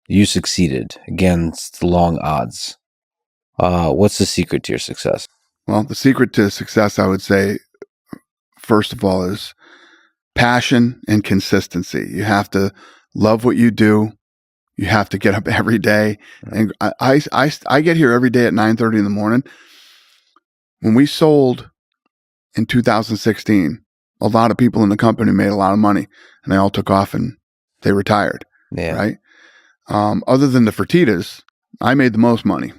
You succeeded against the long odds. What's the secret to your success? Well, the secret to success, I would say, first of all, is passion and consistency. You have to love what you do. You have to get up every day. And I get here every day at 9:30 in the morning. When we sold in 2016, a lot of people in the company made a lot of money, and they all took off and they retired. Yeah. Right. Other than the Fertitas, I made the most money.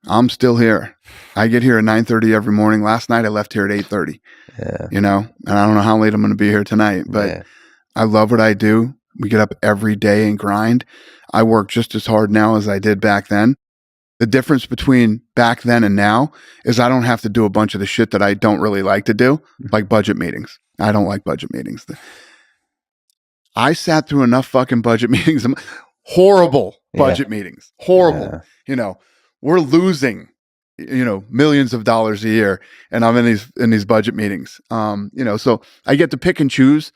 I'm still here. I get here at 9:30 every morning. Last night I left here at 8:30. Yeah. You know, and I don't know how late I'm going to be here tonight, but I love what I do. We get up every day and grind. I work just as hard now as I did back then. The difference between back then and now is I don't have to do a bunch of the shit that I don't really like to do, like budget meetings. I don't like budget meetings. I sat through enough fucking budget meetings, horrible budget meetings, horrible. Yeah. You know, we're losing, you know, millions of dollars a year, and I'm in these budget meetings. You know, so I get to pick and choose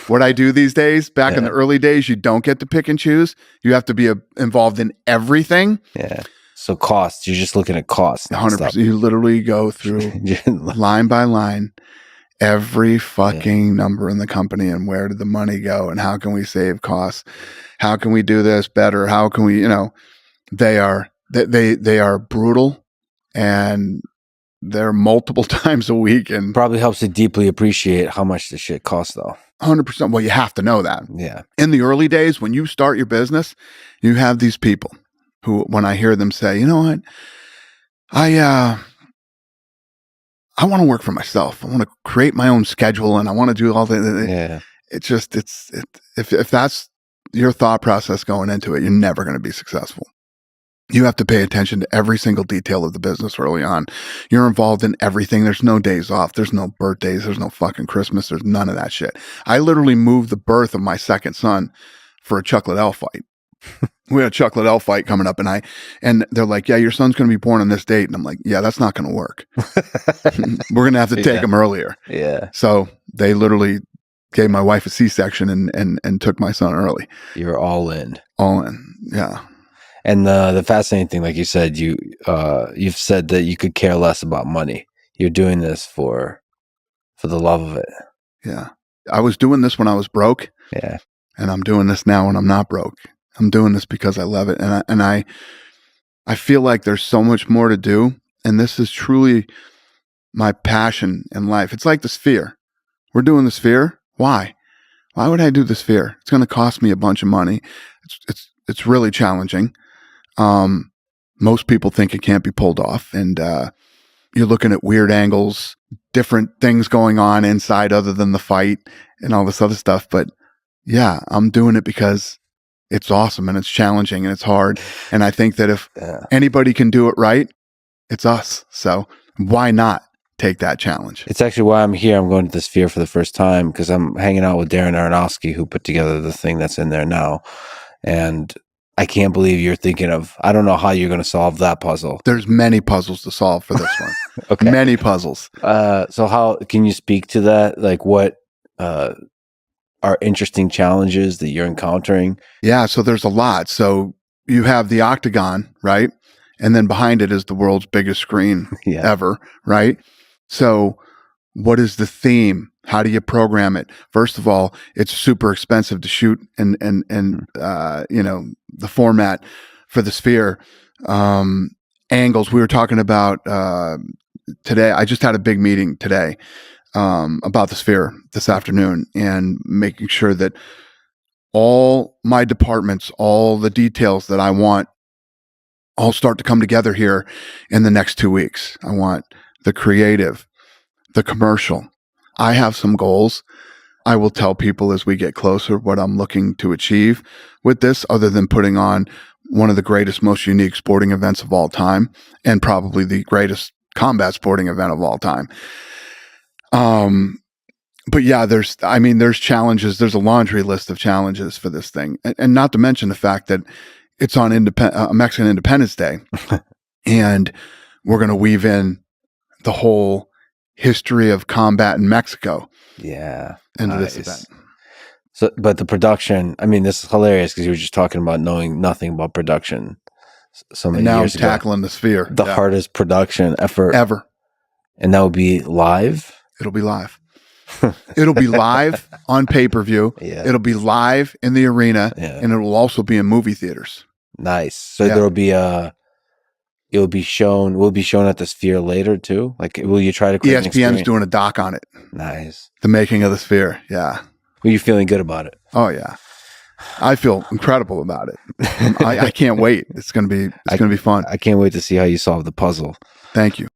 what I do these days. Back in the early days, you don't get to pick and choose. You have to be involved in everything. Yeah. So costs, you're just looking at costs. 100%. You literally go through line by line every fucking number in the company and where did the money go and how can we save costs? How can we do this better? How can we, you know, they are brutal and they're multiple times a week, and probably helps to deeply appreciate how much this shit costs though. 100%. Well, you have to know that. Yeah. In the early days, when you start your business, you have these people who, when I hear them say, you know what, I want to work for myself. I want to create my own schedule and I want to do all the, if that's your thought process going into it, you're never going to be successful. You have to pay attention to every single detail of the business early on. You're involved in everything. There's no days off. There's no birthdays. There's no fucking Christmas. There's none of that shit. I literally moved the birth of my second son for a chocolate elf fight. We had a chocolate elf fight coming up, and they're like, yeah, your son's going to be born on this date. And I'm like, yeah, that's not going to work. We're going to have to take him earlier. Yeah. So they literally gave my wife a C-section and took my son early. You're all in. All in. Yeah. And the fascinating thing, like you said, you've said that you could care less about money. You're doing this for the love of it. Yeah. I was doing this when I was broke. Yeah. And I'm doing this now when I'm not broke. I'm doing this because I love it. And I feel like there's so much more to do. And this is truly my passion in life. It's like the Sphere. We're doing the Sphere. Why? Why would I do the Sphere? It's going to cost me a bunch of money. It's really challenging. Most people think it can't be pulled off. And you're looking at weird angles, different things going on inside other than the fight and all this other stuff. But yeah, I'm doing it because it's awesome and it's challenging and it's hard. And I think that if anybody can do it right, it's us. So why not take that challenge? It's actually why I'm here. I'm going to the Sphere for the first time because I'm hanging out with Darren Aronofsky, who put together the thing that's in there now. And I can't believe you're thinking of, I don't know how you're going to solve that puzzle. There's many puzzles to solve for this one. Okay. Many puzzles. So how can you speak to that? Like what are interesting challenges that you're encountering? Yeah, so there's a lot. So you have the octagon, right? And then behind it is the world's biggest screen ever, right? So what is the theme? How do you program it? First of all, it's super expensive to shoot and you know, the format for the Sphere. Angles. We were talking about today. I just had a big meeting today about the Sphere this afternoon and making sure that all my departments, all the details that I want, all start to come together here in the next 2 weeks. I want the creative, the commercial. I have some goals. I will tell people as we get closer what I'm looking to achieve with this, other than putting on one of the greatest, most unique sporting events of all time, and probably the greatest combat sporting event of all time. But yeah, there's challenges. There's a laundry list of challenges for this thing. And not to mention the fact that it's on Mexican Independence Day. And we're going to weave in the whole history of combat in Mexico. Yeah. Into this event. So, but the production, I mean, this is hilarious because you were just talking about knowing nothing about production so many And now I'm years ago. tackling the Sphere. The hardest production effort ever. And that would be live? It'll be live. It'll be live on pay-per-view. Yeah. It'll be live in the arena, Yeah. and it will also be in movie theaters. Nice. So there'll be will be shown at the Sphere later too? Like, will you try to create ESPN's doing a doc on it. Nice. The making of the Sphere. Yeah. Were you feeling good about it? Oh yeah. I feel incredible about it. I can't wait. It's gonna be fun. I can't wait to see how you solve the puzzle. Thank you.